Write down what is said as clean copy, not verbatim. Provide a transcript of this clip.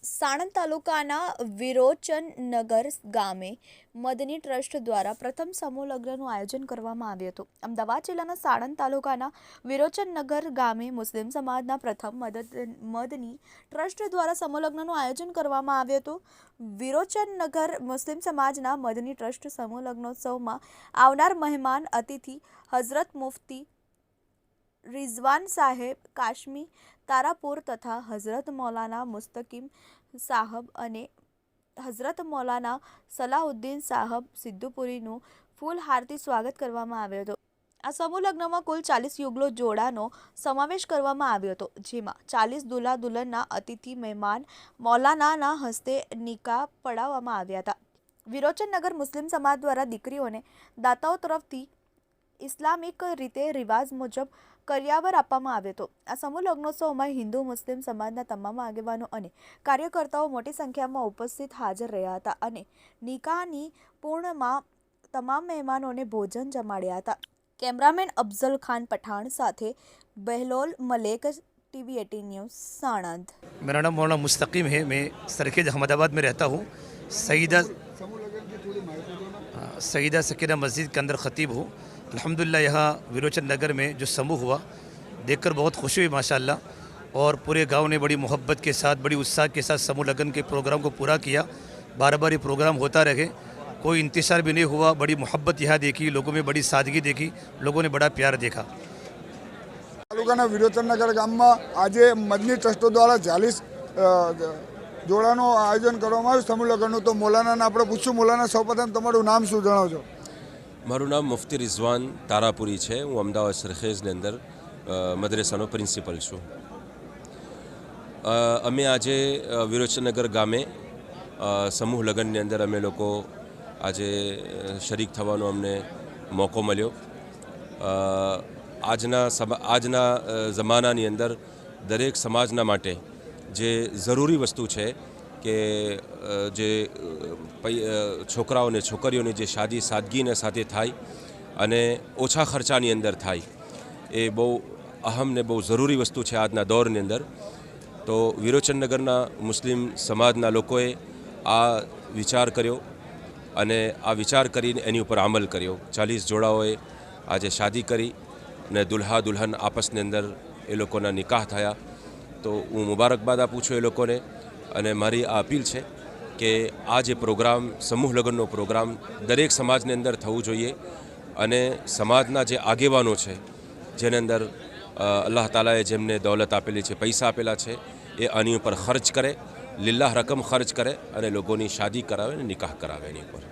સાણંદ તાલુકાના વિરોચનનગર ગામે મદની ટ્રસ્ટ દ્વારા પ્રથમ સમૂહ લગ્નનું આયોજન કરવામાં આવ્યું હતું। અમદાવાદ જિલ્લાના સાણંદ તાલુકાના વિરોચનનગર ગામે મુસ્લિમ સમાજના પ્રથમ મદની ટ્રસ્ટ દ્વારા સમૂહ લગ્નનું આયોજન કરવામાં આવ્યું હતું। વિરોચનનગર મુસ્લિમ સમાજના મદની ટ્રસ્ટ સમૂહ લગ્નોત્સવમાં આવનાર મહેમાન અતિથિ હઝરત મુફ્તી रिजवान साहेब काश्मी तारापुर तथा हज़रत मौलाना मुस्तकीम साहब अने हज़रत मौलाना सलाहुद्दीन साहब सिद्धुपुरीનું ફૂલહારથી સ્વાગત કરવામાં આવ્યું હતું। આ સમૂહ લગ્નમાં કુલ 40 યુગલો જોડાનો સમાવેશ કરવામાં આવ્યો હતો, જેમાં 40 દુલ્હા દુલ્હનના અતિથિ મહેમાન મૌલાનાના હસ્તે નિકાહ પડાવવામાં આવ્યા હતા। વિરોચનનગર મુસ્લિમ સમાજ દ્વારા દીકરીઓને દાતાઓ તરફથી ઇસ્લામિક રીતે રિવાજ મુજબ કરિયાવર આપવામાં આવ્યો હતો। આ સમૂહ લગ્નોત્સવમાં હિન્દુ મુસ્લિમ સમાજના તમામ આગેવાનો અને કાર્યકર્તાઓ મોટી સંખ્યામાં ઉપસ્થિત હાજર રહ્યા હતા અને નિકાહની પૂર્ણમાં તમામ મહેમાનોને ભોજન જમાડ્યા હતા। કેમેરામેન અફઝલ ખાન પઠાણ સાથે બહેલોલ મલેક, टीवी 18 न्यूज़ साणंद। मेरा नाम मौलाना मुस्तकीम है। मैं सरखेज अहमदाबाद में रहता हूँ। सईदा सकीना मस्जिद के अंदर ख़तीब हूँ। अल्हम्दुलिल्लाह यहाँ विरोचन नगर में जो समूह हुआ देखकर बहुत खुशी हुई माशाअल्लाह, और पूरे गांव ने बड़ी मोहब्बत के साथ, बड़ी उत्साह के साथ समूह लगन के प्रोग्राम को पूरा किया। बार बार ये प्रोग्राम होता रहे, कोई इंतजार भी नहीं हुआ। बड़ी मोहब्बत यहाँ देखी, लोगों में बड़ी सादगी देखी, लोगों ने बड़ा प्यार देखा। तालुकाना विरोचननगर गाम में आज मदनी ट्रस्टो द्वारा 40 जोड़ानो आयोजन करवामां आव्युं समूह लगननुं। तो मौलाना आपणे पूछ्युं, मौलाना सौप्रथम तमारुं नाम शुं जणावजो? मारू नाम मुफ्ती रिजवान तारापुरी है। हूँ अमदावाद सरखेजनी अंदर मदरेसानो प्रिंसिपल छूँ। अमे आज विरोचननगर गामे समूह लगननी अंदर अमे लोको आज शरीक थवानो अमने मौको मळ्यो। आजना जमानानी अंदर दरेक समाजना माटे जे जरूरी वस्तु है કે જે છોકરાઓને છોકરીઓની જે શાદી સાદગીને સાથે થાય અને ઓછા ખર્ચાની અંદર થાય, એ બહુ અહમ ને બહુ જરૂરી વસ્તુ છે આજના દૌરની અંદર। તો વિરોચનનગરના મુસ્લિમ સમાજના લોકોએ આ વિચાર કર્યો અને આ વિચાર કરીને એની ઉપર અમલ કર્યો। 40 જોડાઓએ આજે શાદી કરી ને દુલ્હા દુલ્હન આપસની અંદર એ લોકોના નિકાહ થયા। તો હું મુબારકબાદ આપું છું એ લોકોને, અને મારી આ અપીલ છે કે આ જે પ્રોગ્રામ સમૂહ લગ્નનો પ્રોગ્રામ દરેક સમાજની અંદર થવું જોઈએ, અને સમાજના જે આગેવાનો છે જેને અંદર અલ્લાહ તાલાએ જેમને દौलत આપેલી છે, પૈસા આપેલા છે, એ આની ઉપર ખર્ચ કરે, લીલ્લાહ રકમ ખર્ચ કરે અને લોકોની શાદી કરાવે અને નિકાહ કરાવે એની ઉપર।